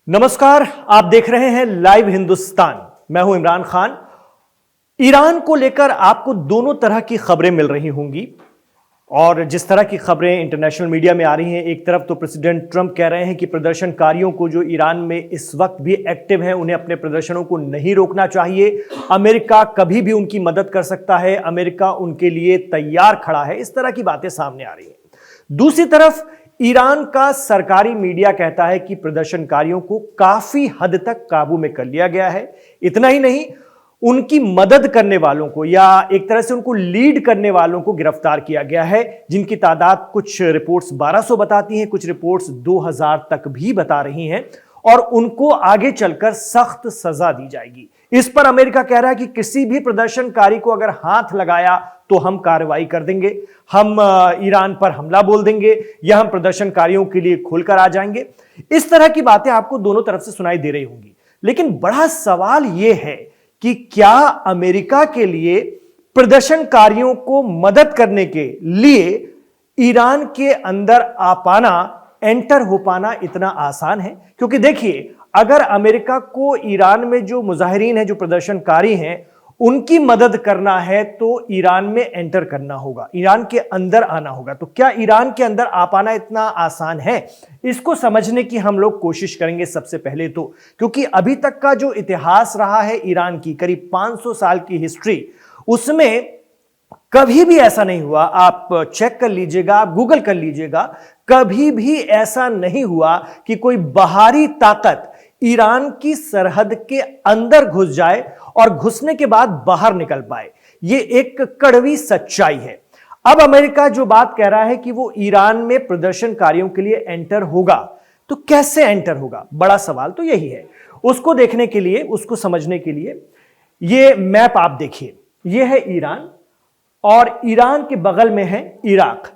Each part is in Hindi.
नमस्कार, आप देख रहे हैं लाइव हिंदुस्तान। मैं हूं इमरान खान। ईरान को लेकर आपको दोनों तरह की खबरें मिल रही होंगी और जिस तरह की खबरें इंटरनेशनल मीडिया में आ रही हैं, एक तरफ तो प्रेसिडेंट ट्रंप कह रहे हैं कि प्रदर्शनकारियों को जो ईरान में इस वक्त भी एक्टिव हैं, उन्हें अपने प्रदर्शनों को नहीं रोकना चाहिए। अमेरिका कभी भी उनकी मदद कर सकता है, अमेरिका उनके लिए तैयार खड़ा है। इस तरह की बातें सामने आ रही हैं। दूसरी तरफ ईरान का सरकारी मीडिया कहता है कि प्रदर्शनकारियों को काफी हद तक काबू में कर लिया गया है। इतना ही नहीं, उनकी मदद करने वालों को या एक तरह से उनको लीड करने वालों को गिरफ्तार किया गया है, जिनकी तादाद कुछ रिपोर्ट्स 1200 बताती हैं, कुछ रिपोर्ट्स 2000 तक भी बता रही हैं और उनको आगे चलकर सख्त सजा दी जाएगी। इस पर अमेरिका कह रहा है कि किसी भी प्रदर्शनकारी को अगर हाथ लगाया तो हम कार्रवाई कर देंगे, हम ईरान पर हमला बोल देंगे या हम प्रदर्शनकारियों के लिए खुलकर आ जाएंगे। इस तरह की बातें आपको दोनों तरफ से सुनाई दे रही होंगी, लेकिन बड़ा सवाल यह है कि क्या अमेरिका के लिए प्रदर्शनकारियों को मदद करने के लिए ईरान के अंदर आ पाना, एंटर हो पाना इतना आसान है? क्योंकि देखिए, अगर अमेरिका को ईरान में जो मुजाहिरीन हैं, जो प्रदर्शनकारी हैं, उनकी मदद करना है तो ईरान में एंटर करना होगा, ईरान के अंदर आना होगा। तो क्या ईरान के अंदर आ पाना इतना आसान है? इसको समझने की हम लोग कोशिश करेंगे सबसे पहले तो, क्योंकि अभी तक का जो इतिहास रहा है ईरान की, करीब 500 साल की हिस्ट्री, उसमें कभी भी ऐसा नहीं हुआ। आप चेक कर लीजिएगा, आप गूगल कर लीजिएगा, कभी भी ऐसा नहीं हुआ कि कोई बाहरी ताकत ईरान की सरहद के अंदर घुस जाए और घुसने के बाद बाहर निकल पाए। यह एक कड़वी सच्चाई है। अब अमेरिका जो बात कह रहा है कि वो ईरान में प्रदर्शनकारियों के लिए एंटर होगा, तो कैसे एंटर होगा? बड़ा सवाल तो यही है। उसको देखने के लिए, उसको समझने के लिए यह मैप आप देखिए। यह है ईरान और ईरान के बगल में है इराक।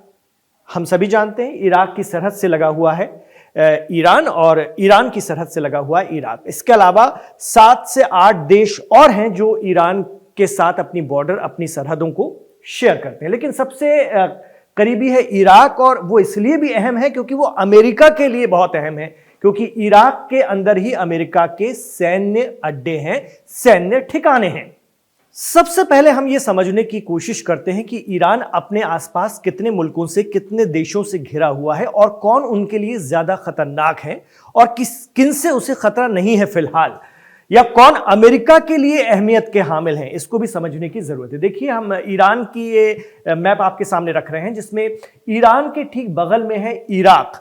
हम सभी जानते हैं इराक की सरहद से लगा हुआ है ईरान और ईरान की सरहद से लगा हुआ है इराक। इसके अलावा 7 से 8 देश और हैं जो ईरान के साथ अपनी बॉर्डर, अपनी सरहदों को शेयर करते हैं, लेकिन सबसे करीबी है इराक। और वो इसलिए भी अहम है क्योंकि वो अमेरिका के लिए बहुत अहम है, क्योंकि इराक के अंदर ही अमेरिका के सैन्य अड्डे हैं, सैन्य ठिकाने हैं। सबसे पहले हम यह समझने की कोशिश करते हैं कि ईरान अपने आसपास कितने मुल्कों से, कितने देशों से घिरा हुआ है और कौन उनके लिए ज्यादा खतरनाक है और किन से उसे खतरा नहीं है फिलहाल, या कौन अमेरिका के लिए अहमियत के हामिल हैं। इसको भी समझने की जरूरत है। देखिए, हम ईरान की ये मैप आपके सामने रख रहे हैं, जिसमें ईरान के ठीक बगल में है इराक,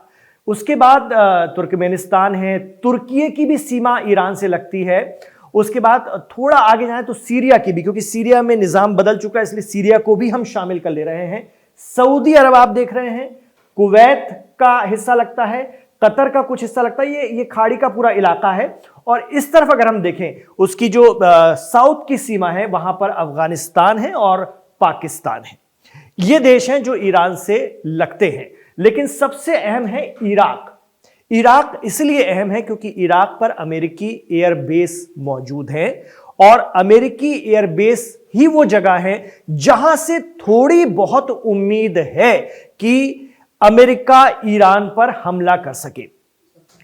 उसके बाद तुर्कमेनिस्तान है, तुर्की की भी सीमा ईरान से लगती है, उसके बाद थोड़ा आगे जाए तो सीरिया की भी, क्योंकि सीरिया में निजाम बदल चुका है इसलिए सीरिया को भी हम शामिल कर ले रहे हैं। सऊदी अरब आप देख रहे हैं, कुवैत का हिस्सा लगता है, कतर का कुछ हिस्सा लगता है, ये खाड़ी का पूरा इलाका है। और इस तरफ अगर हम देखें, उसकी जो साउथ की सीमा है, वहां पर अफगानिस्तान है और पाकिस्तान है। ये देश हैं जो ईरान से लगते हैं। लेकिन सबसे अहम है इराक। इराक इसलिए अहम है क्योंकि इराक पर अमेरिकी एयरबेस मौजूद है और अमेरिकी एयरबेस ही वो जगह है जहां से थोड़ी बहुत उम्मीद है कि अमेरिका ईरान पर हमला कर सके।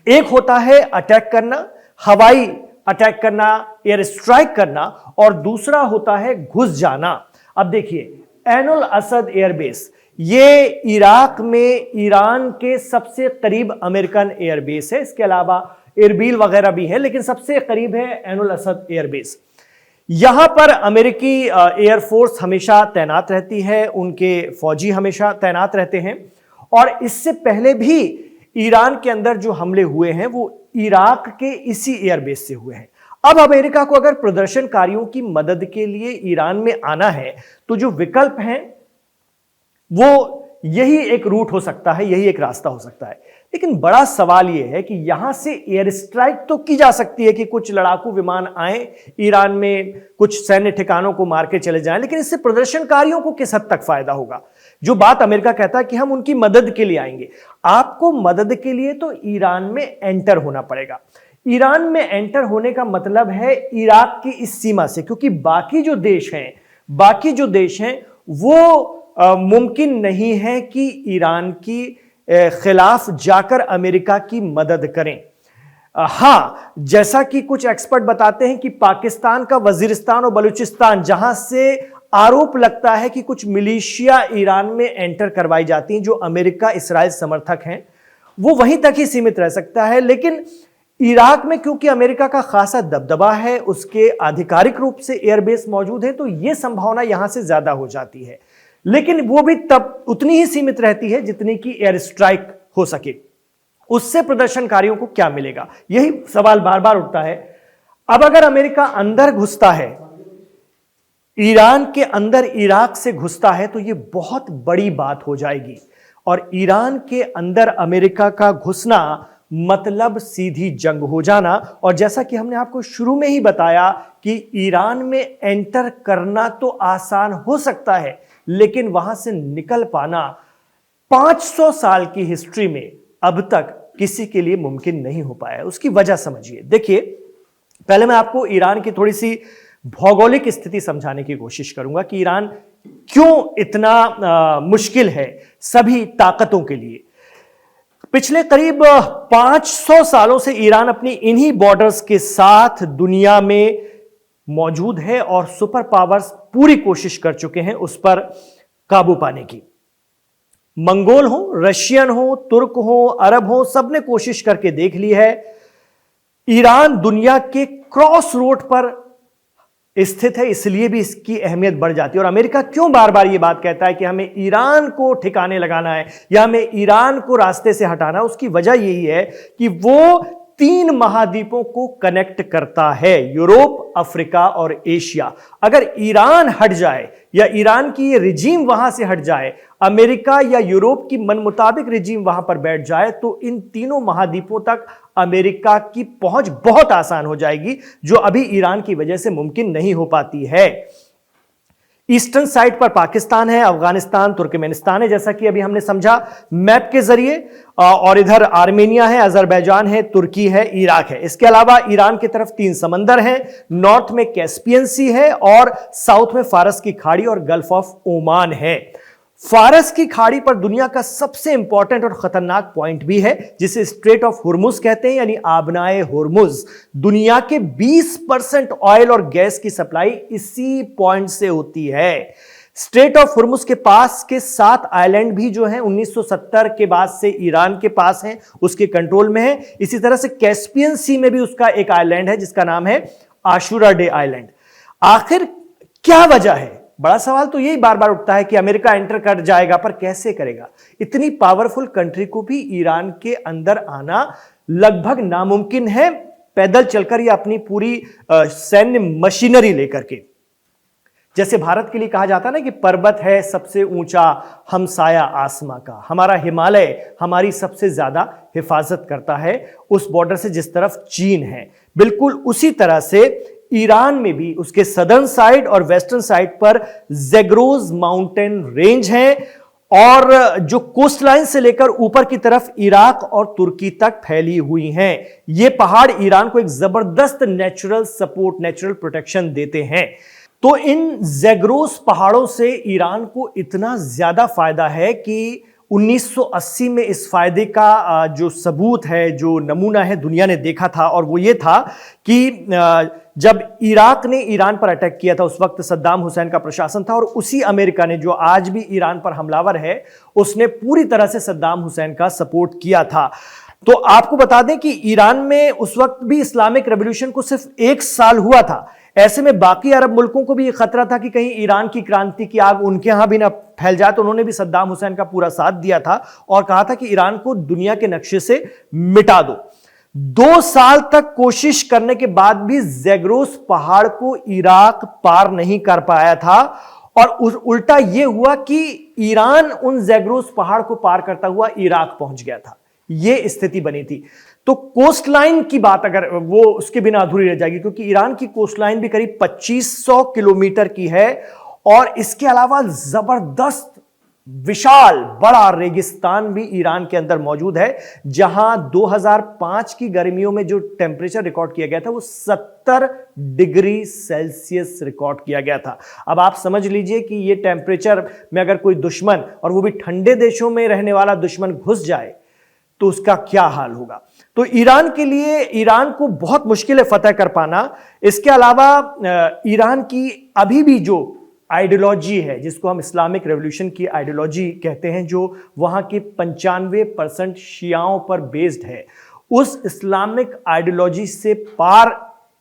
एक होता है अटैक करना, हवाई अटैक करना, एयर स्ट्राइक करना, और दूसरा होता है घुस जाना। अब देखिए, ऐन अल असद एयरबेस, ये इराक में ईरान के सबसे करीब अमेरिकन एयरबेस है। इसके अलावा एरबिल वगैरह भी है, लेकिन सबसे करीब है ऐन अल असद एयरबेस। यहां पर अमेरिकी एयरफोर्स हमेशा तैनात रहती है, उनके फौजी हमेशा तैनात रहते हैं। और इससे पहले भी ईरान के अंदर जो हमले हुए हैं वो इराक के इसी एयरबेस से हुए हैं। अब अमेरिका को अगर प्रदर्शनकारियों की मदद के लिए ईरान में आना है तो जो विकल्प हैं वो यही एक रूट हो सकता है, यही एक रास्ता हो सकता है। लेकिन बड़ा सवाल यह है कि यहां से एयर स्ट्राइक तो की जा सकती है कि कुछ लड़ाकू विमान आए ईरान में, कुछ सैन्य ठिकानों को मार के चले जाएं, लेकिन इससे प्रदर्शनकारियों को किस हद तक फायदा होगा? जो बात अमेरिका कहता है कि हम उनकी मदद के लिए आएंगे, आपको मदद के लिए तो ईरान में एंटर होना पड़ेगा। ईरान में एंटर होने का मतलब है इराक की इस सीमा से, क्योंकि बाकी जो देश हैं वो मुमकिन नहीं है कि ईरान की खिलाफ जाकर अमेरिका की मदद करें। हाँ, जैसा कि कुछ एक्सपर्ट बताते हैं कि पाकिस्तान का वजीरिस्तान और बलूचिस्तान, जहां से आरोप लगता है कि कुछ मिलिशिया ईरान में एंटर करवाई जाती हैं जो अमेरिका इस्राइल समर्थक हैं, वो वहीं तक ही सीमित रह सकता है। लेकिन इराक में क्योंकि अमेरिका का खासा दबदबा है, उसके आधिकारिक रूप से एयरबेस मौजूद है, तो यह संभावना यहां से ज्यादा हो जाती है। लेकिन वो भी तब उतनी ही सीमित रहती है जितनी कि एयर स्ट्राइक हो सके। उससे प्रदर्शनकारियों को क्या मिलेगा, यही सवाल बार बार उठता है। अब अगर अमेरिका अंदर घुसता है, ईरान के अंदर इराक से घुसता है, तो यह बहुत बड़ी बात हो जाएगी। और ईरान के अंदर अमेरिका का घुसना मतलब सीधी जंग हो जाना। और जैसा कि हमने आपको शुरू में ही बताया कि ईरान में एंटर करना तो आसान हो सकता है, लेकिन वहां से निकल पाना 500 साल की हिस्ट्री में अब तक किसी के लिए मुमकिन नहीं हो पाया है। उसकी वजह समझिए। देखिए, पहले मैं आपको ईरान की थोड़ी सी भौगोलिक स्थिति समझाने की कोशिश करूंगा कि ईरान क्यों इतना मुश्किल है सभी ताकतों के लिए। पिछले करीब 500 सालों से ईरान अपनी इन्हीं बॉर्डर्स के साथ दुनिया में मौजूद है और सुपर पावर्स पूरी कोशिश कर चुके हैं उस पर काबू पाने की। मंगोल हो, रशियन हो, तुर्क हो, अरब हो, सबने कोशिश करके देख ली है। ईरान दुनिया के क्रॉस रोड पर स्थित है, इसलिए भी इसकी अहमियत बढ़ जाती है। और अमेरिका क्यों बार बार यह बात कहता है कि हमें ईरान को ठिकाने लगाना है या हमें ईरान को रास्ते से हटाना है, उसकी वजह यही है कि वो 3 महाद्वीपों को कनेक्ट करता है, यूरोप, अफ्रीका और एशिया। अगर ईरान हट जाए या ईरान की ये रिजीम वहां से हट जाए, अमेरिका या यूरोप की मनमुताबिक रिजीम वहां पर बैठ जाए, तो इन तीनों महाद्वीपों तक अमेरिका की पहुंच बहुत आसान हो जाएगी, जो अभी ईरान की वजह से मुमकिन नहीं हो पाती है। ईस्टर्न साइड पर पाकिस्तान है, अफगानिस्तान, तुर्कमेनिस्तान है, जैसा कि अभी हमने समझा मैप के जरिए, और इधर आर्मेनिया है, अजरबैजान है, तुर्की है, इराक है। इसके अलावा ईरान की तरफ 3 समंदर हैं, नॉर्थ में कैस्पियन सी है और साउथ में फारस की खाड़ी और गल्फ ऑफ ओमान है। फारस की खाड़ी पर दुनिया का सबसे इंपॉर्टेंट और खतरनाक पॉइंट भी है, जिसे स्ट्रेट ऑफ हुर्मुज कहते हैं, यानी आबनाए हुर्मुज। दुनिया के 20% ऑयल और गैस की सप्लाई इसी पॉइंट से होती है। स्ट्रेट ऑफ हुर्मुज के पास के 7 आइलैंड भी जो हैं 1970 के बाद से ईरान के पास हैं, उसके कंट्रोल में है। इसी तरह से कैस्पियन सी में भी उसका एक आइलैंड है जिसका नाम है आशुरा डे आइलैंड। आखिर क्या वजह है? बड़ा सवाल तो यही बार बार उठता है कि अमेरिका एंटर कर जाएगा, पर कैसे करेगा? इतनी पावरफुल कंट्री को भी ईरान के अंदर आना लगभग नामुमकिन है, पैदल चलकर या अपनी पूरी सैन्य मशीनरी लेकर के। जैसे भारत के लिए कहा जाता है ना कि पर्वत है सबसे ऊंचा हमसाया आसमां का, हमारा हिमालय हमारी सबसे ज्यादा हिफाजत करता है उस बॉर्डर से जिस तरफ चीन है। बिल्कुल उसी तरह से ईरान में भी उसके सदर्न साइड और वेस्टर्न साइड पर ज़ेग्रोस माउंटेन रेंज है, और जो कोस्ट लाइन से लेकर ऊपर की तरफ इराक और तुर्की तक फैली हुई हैं। ये पहाड़ ईरान को एक जबरदस्त नेचुरल सपोर्ट, नेचुरल प्रोटेक्शन देते हैं। तो इन ज़ेग्रोस पहाड़ों से ईरान को इतना ज्यादा फायदा है कि 1980 में इस फायदे का जो सबूत है, जो नमूना है, दुनिया ने देखा था। और वो ये था कि जब इराक ने ईरान पर अटैक किया था, उस वक्त सद्दाम हुसैन का प्रशासन था, और उसी अमेरिका ने, जो आज भी ईरान पर हमलावर है, उसने पूरी तरह से सद्दाम हुसैन का सपोर्ट किया था। तो आपको बता दें कि ईरान में उस वक्त भी इस्लामिक रेवोल्यूशन को सिर्फ 1 साल हुआ था। ऐसे में बाकी अरब मुल्कों को भी यह खतरा था कि कहीं ईरान की क्रांति की आग उनके यहां भी ना फैल जाए, तो उन्होंने भी सद्दाम हुसैन का पूरा साथ दिया था और कहा था कि ईरान को दुनिया के नक्शे से मिटा दो। 2 साल तक कोशिश करने के बाद भी ज़ेग्रोस पहाड़ को इराक पार नहीं कर पाया था, और उल्टा यह हुआ कि ईरान उन ज़ेग्रोस पहाड़ को पार करता हुआ इराक पहुंच गया था। यह स्थिति बनी थी। तो कोस्ट लाइन की बात अगर वो उसके बिना अधूरी रह जाएगी, क्योंकि ईरान की कोस्ट लाइन भी करीब 2500 किलोमीटर की है, और इसके अलावा जबरदस्त विशाल बड़ा रेगिस्तान भी ईरान के अंदर मौजूद है, जहां 2005 की गर्मियों में जो टेम्परेचर रिकॉर्ड किया गया था वो 70 डिग्री सेल्सियस रिकॉर्ड किया गया था। अब आप समझ लीजिए कि ये टेम्परेचर में अगर कोई दुश्मन, और वो भी ठंडे देशों में रहने वाला दुश्मन, घुस जाए तो उसका क्या हाल होगा। तो ईरान के लिए, ईरान को बहुत मुश्किल है फतह कर पाना। इसके अलावा ईरान की अभी भी जो आइडियोलॉजी है, जिसको हम इस्लामिक रेवोल्यूशन की आइडियोलॉजी कहते हैं, जो वहां के 95% शियाओं पर बेस्ड है, उस इस्लामिक आइडियोलॉजी से पार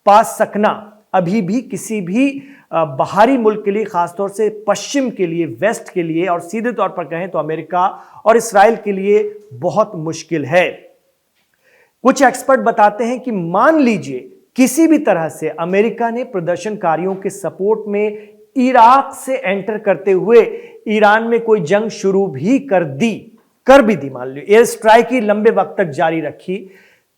पा सकना अभी भी किसी भी बाहरी मुल्क के लिए, खासतौर से पश्चिम के लिए, वेस्ट के लिए, और सीधे तौर पर कहें तो अमेरिका और इसराइल के लिए बहुत मुश्किल है। कुछ एक्सपर्ट बताते हैं कि मान लीजिए किसी भी तरह से अमेरिका ने प्रदर्शनकारियों के सपोर्ट में इराक से एंटर करते हुए ईरान में कोई जंग शुरू भी कर भी दी, मान लो एयर स्ट्राइक ही लंबे वक्त तक जारी रखी,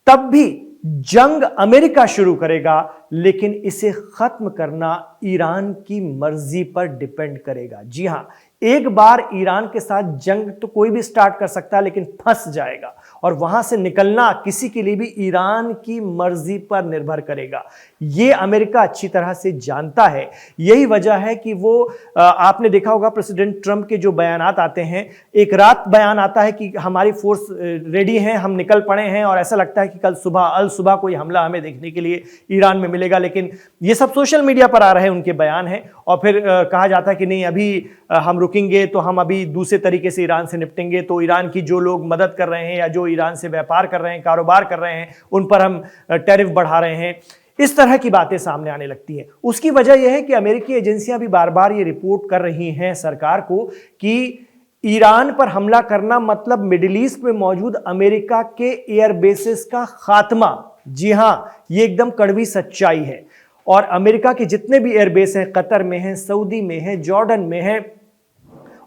तब भी जंग अमेरिका शुरू करेगा, लेकिन इसे खत्म करना ईरान की मर्जी पर डिपेंड करेगा। जी हां, एक बार ईरान के साथ जंग तो कोई भी स्टार्ट कर सकता है, लेकिन फंस जाएगा, और वहां से निकलना किसी के लिए भी ईरान की मर्जी पर निर्भर करेगा। यह अमेरिका अच्छी तरह से जानता है। यही वजह है कि वो आपने देखा होगा प्रेसिडेंट ट्रंप के जो बयानात आते हैं, एक रात बयान आता है कि हमारी फोर्स रेडी हैं, हम निकल पड़े हैं, और ऐसा लगता है कि कल सुबह कोई हमला हमें देखने के लिए ईरान में मिलेगा, लेकिन ये सब सोशल मीडिया पर आ रहे हैं उनके बयान हैं, और फिर कहा जाता है कि नहीं, अभी हम रुकेंगे तो हम अभी दूसरे तरीके से ईरान से निपटेंगे, तो ईरान की जो लोग मदद कर रहे हैं या जो ईरान से व्यापार कर रहे हैं, कारोबार कर रहे हैं, उन पर हम टैरिफ बढ़ा रहे हैं। इस तरह की बातें सामने आने लगती हैं। उसकी वजह यह है कि अमेरिकी एजेंसियां भी बार बार ये रिपोर्ट कर रही हैं सरकार को कि ईरान पर हमला करना मतलब मिडिल ईस्ट में मौजूद अमेरिका के एयर बेसेस का खात्मा। जी हां, ये एकदम कड़वी सच्चाई है। और अमेरिका के जितने भी एयरबेस हैं, कतर में हैं, सऊदी में हैं, जॉर्डन में हैं,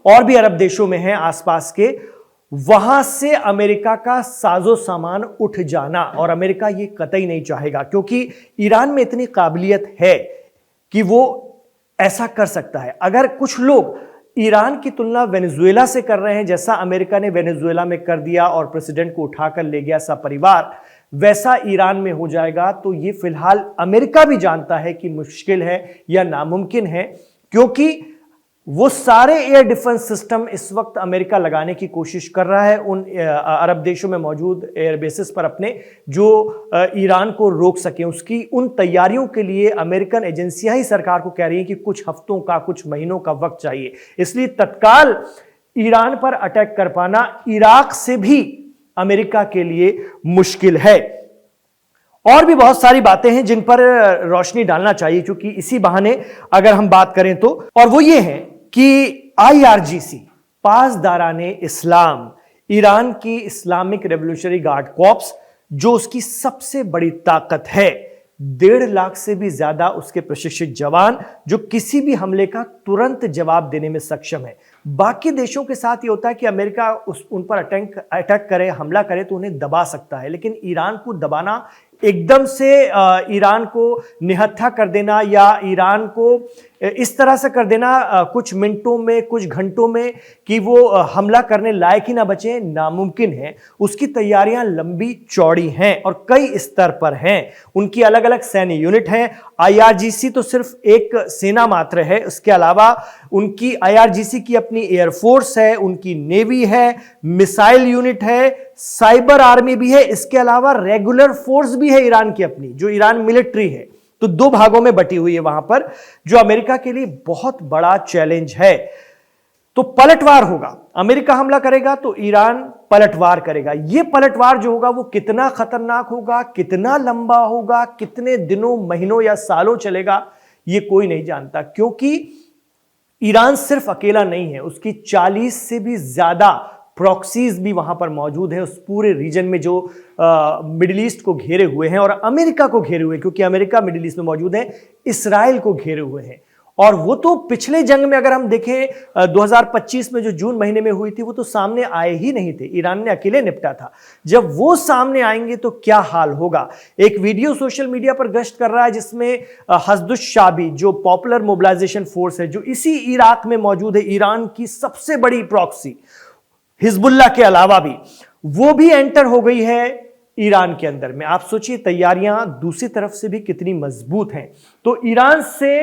और भी अरब देशों में हैं आसपास के, वहां से अमेरिका का साजो सामान उठ जाना, और अमेरिका ये कतई नहीं चाहेगा, क्योंकि ईरान में इतनी काबिलियत है कि वो ऐसा कर सकता है। अगर कुछ लोग ईरान की तुलना वेनेजुएला से कर रहे हैं, जैसा अमेरिका ने वेनेजुएला में कर दिया और प्रेसिडेंट को उठाकर ले गया सपरिवार, वैसा ईरान में हो जाएगा, तो ये फिलहाल अमेरिका भी जानता है कि मुश्किल है या नामुमकिन है, क्योंकि वो सारे एयर डिफेंस सिस्टम इस वक्त अमेरिका लगाने की कोशिश कर रहा है उन अरब देशों में मौजूद एयर बेसिस पर अपने, जो ईरान को रोक सके। उसकी उन तैयारियों के लिए अमेरिकन एजेंसियां ही सरकार को कह रही हैं कि कुछ हफ्तों का, कुछ महीनों का वक्त चाहिए। इसलिए तत्काल ईरान पर अटैक कर पाना इराक से भी अमेरिका के लिए मुश्किल है। और भी बहुत सारी बातें हैं जिन पर रोशनी डालना चाहिए, क्योंकि इसी बहाने अगर हम बात करें तो, और वो ये है कि IRGC, पासदाराने इस्लाम, ईरान की इस्लामिक रेवोल्यूशनरी गार्ड कॉर्प्स, जो उसकी सबसे बड़ी ताकत है, 1.5 लाख से भी ज्यादा उसके प्रशिक्षित जवान, जो किसी भी हमले का तुरंत जवाब देने में सक्षम है। बाकी देशों के साथ ये होता है कि अमेरिका उन पर अटैक करे, हमला करे तो उन्हें दबा सकता है, लेकिन ईरान को दबाना, एकदम से ईरान को निहत्था कर देना या ईरान को इस तरह से कर देना कुछ मिनटों में, कुछ घंटों में, कि वो हमला करने लायक ही ना बचे, नामुमकिन है। उसकी तैयारियां लंबी चौड़ी हैं और कई स्तर पर हैं। उनकी अलग अलग सैन्य यूनिट हैं। IRGC तो सिर्फ एक सेना मात्र है, उसके अलावा उनकी IRGC की अपनी एयरफोर्स है, उनकी नेवी है, मिसाइल यूनिट है, साइबर आर्मी भी है, इसके अलावा रेगुलर फोर्स भी है ईरान की अपनी, जो ईरान मिलिट्री है। तो 2 भागों में बटी हुई है वहां पर, जो अमेरिका के लिए बहुत बड़ा चैलेंज है। तो पलटवार होगा, अमेरिका हमला करेगा तो ईरान पलटवार करेगा। यह पलटवार जो होगा वो कितना खतरनाक होगा, कितना लंबा होगा, कितने दिनों, महीनों या सालों चलेगा, ये कोई नहीं जानता, क्योंकि ईरान सिर्फ अकेला नहीं है, उसकी 40 से भी ज्यादा प्रॉक्सीज भी वहां पर मौजूद है, उस पूरे रीजन में जो मिडिल ईस्ट को घेरे हुए हैं और अमेरिका को घेरे हुए, क्योंकि अमेरिका मिडिल ईस्ट में मौजूद है, इसराइल को घेरे हुए हैं। और वो तो पिछले जंग में अगर हम देखें 2025 में जो जून महीने में हुई थी, वो तो सामने आए ही नहीं थे, ईरान ने अकेले निपटा था। जब वो सामने आएंगे तो क्या हाल होगा। एक वीडियो सोशल मीडिया पर गश्त कर रहा है जिसमें हसदुश शाबी, जो पॉपुलर मोबिलाइजेशन फोर्स है, जो इसी इराक में मौजूद है, ईरान की सबसे बड़ी प्रॉक्सी, हिजबुल्ला के अलावा भी, वो भी एंटर हो गई है ईरान के अंदर में। आप सोचिए तैयारियां दूसरी तरफ से भी कितनी मजबूत हैं। तो ईरान से,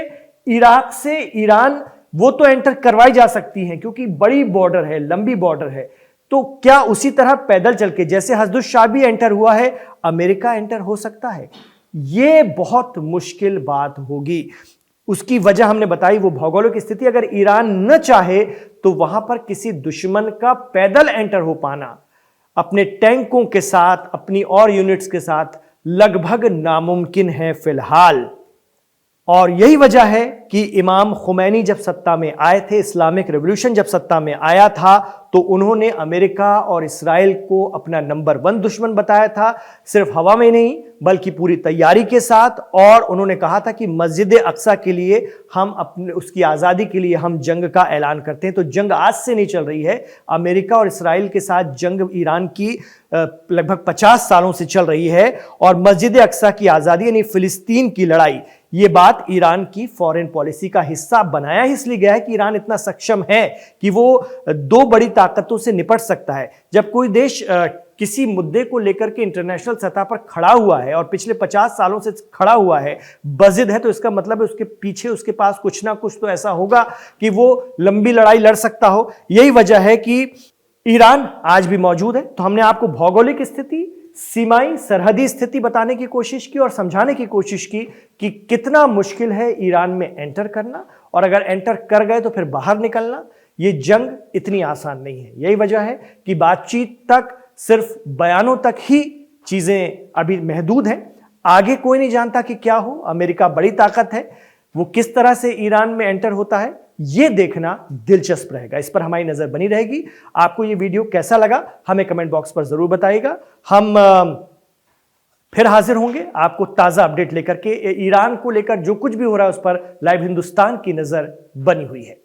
इराक से ईरान, वो तो एंटर करवाई जा सकती हैं क्योंकि बड़ी बॉर्डर है, लंबी बॉर्डर है। तो क्या उसी तरह पैदल चल के, जैसे हसदुश शाबी एंटर हुआ है, अमेरिका एंटर हो सकता है? यह बहुत मुश्किल बात होगी। उसकी वजह हमने बताई, वो भौगोलिक स्थिति। अगर ईरान न चाहे तो वहां पर किसी दुश्मन का पैदल एंटर हो पाना अपने टैंकों के साथ, अपनी और यूनिट्स के साथ लगभग नामुमकिन है फिलहाल। और यही वजह है कि इमाम खुमैनी जब सत्ता में आए थे, इस्लामिक रिवॉल्यूशन जब सत्ता में आया था, तो उन्होंने अमेरिका और इस्राएल को अपना नंबर 1 दुश्मन बताया था, सिर्फ हवा में नहीं बल्कि पूरी तैयारी के साथ। और उन्होंने कहा था कि मस्जिद अक्सा के लिए हम अपने, उसकी आज़ादी के लिए हम जंग का ऐलान करते हैं। तो जंग आज से नहीं चल रही है, अमेरिका और इस्राएल के साथ जंग ईरान की लगभग 50 सालों से चल रही है। और मस्जिद अक्सा की आज़ादी यानी फिलिस्तीन की लड़ाई, ये बात ईरान की फॉरेन पॉलिसी का हिस्सा बनाया इसलिए गया है कि ईरान इतना सक्षम है कि वो 2 बड़ी ताकतों से निपट सकता है। जब कोई देश किसी मुद्दे को लेकर के इंटरनेशनल सतह पर खड़ा हुआ है और पिछले 50 सालों से खड़ा हुआ है, बजिद है, तो इसका मतलब है उसके पीछे उसके पास कुछ ना कुछ तो ऐसा होगा कि वो लंबी लड़ाई लड़ सकता हो। यही वजह है कि ईरान आज भी मौजूद है। तो हमने आपको भौगोलिक स्थिति, सीमाई सरहदी स्थिति बताने की कोशिश की और समझाने की कोशिश की कि कितना मुश्किल है ईरान में एंटर करना, और अगर एंटर कर गए तो फिर बाहर निकलना। ये जंग इतनी आसान नहीं है। यही वजह है कि बातचीत तक, सिर्फ बयानों तक ही चीजें अभी महदूद हैं। आगे कोई नहीं जानता कि क्या हो। अमेरिका बड़ी ताकत है, वो किस तरह से ईरान में एंटर होता है ये देखना दिलचस्प रहेगा। इस पर हमारी नजर बनी रहेगी। आपको ये वीडियो कैसा लगा हमें कमेंट बॉक्स पर जरूर बताइएगा। हम फिर हाजिर होंगे आपको ताजा अपडेट लेकर के। ईरान को लेकर जो कुछ भी हो रहा है उस पर लाइव हिंदुस्तान की नजर बनी हुई है।